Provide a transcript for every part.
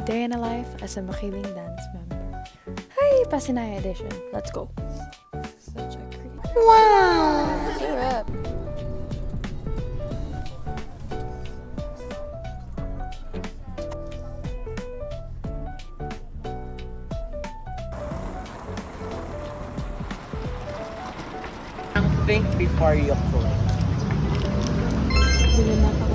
Day in a life as a Makiling dance member. Hey, Pasinaya edition. Let's go. Such a creep. Wow! Syrup. Think before you cook. Bilo na ako.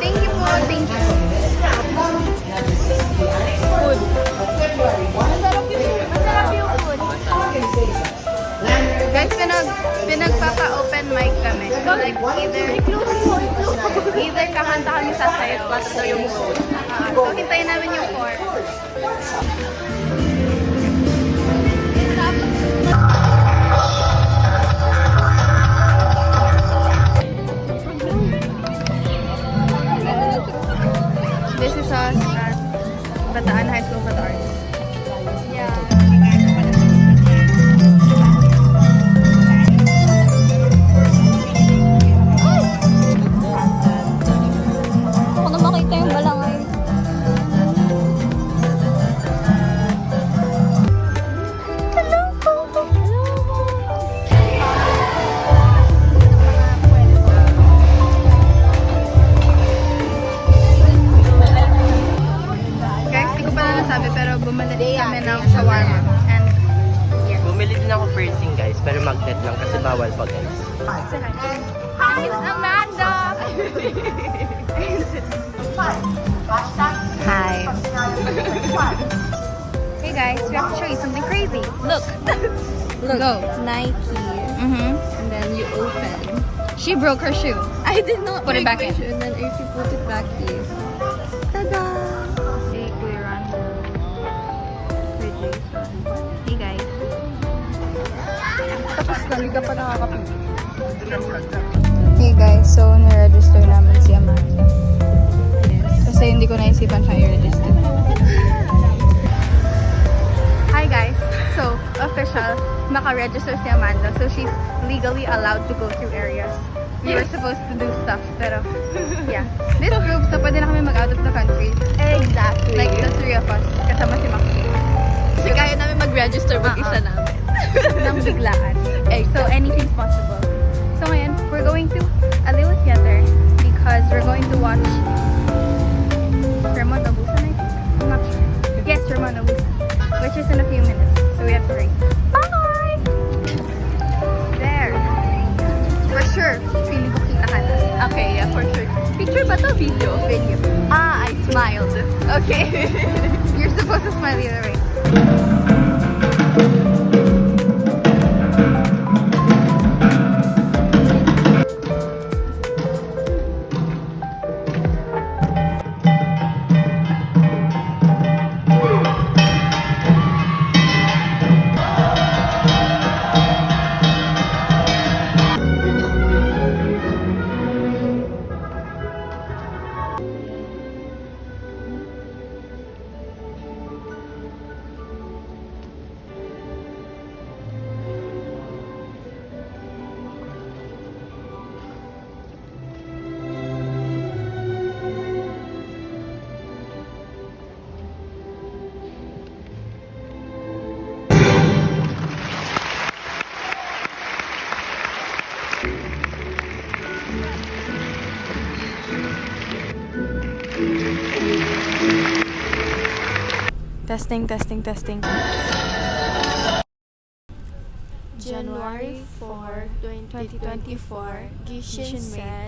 Thank you po, thank you. Food. Masarap yung food. Guys, pinagpapa-open mic kami. So like either kakanta kami sa Sayas plus daw yung food. So hintayin namin yung 4. This is us at Bataan High School for the Arts. Ako na makita yung balangay. Guys, di ko pa na nasabi pero bumalik kami ng shawarma. And yes. Bumili din ako piercing guys, pero magnet lang kasi bawal pa guys. Hi, Amanda! Hi. Hey guys, we have to show you something crazy. Look. Look, Go. Nike. And then you open. She broke her shoe. I did not Put it break back my in. shoe, and then if you put it back here. Tada! Hey, Kuya Rando. Kuya Jason. Hey guys. Tapos nali ka pa nakakapili. Hey guys, so na-register namin si Amanda. Kasi hindi ko naisipan siya i-register. Hi guys, so official, naka-register si Amanda. So she's legally allowed to go through areas. We were supposed to do stuff, pero yeah. This proves na pwede na kami mag-out of the country. Exactly. Like the 3 of us, kasama si Maxine. Kasi kaya namin mag-register mag-isa namin. Nang biglaan. So anything's possible. So ngayon, we're going to Aliwa Theater because we're going to watch Ramon Abusan, I think. I'm not sure. Yes, Ramon Abusan, which is in a few minutes. So we have to hurry. Bye! There. For sure, feeling ko kita ka na. Okay, yeah, for sure. Picture ba to? Video? Video. I smiled. Okay. You're supposed to smile either way. Testing. January 4, 2024, Gishin said,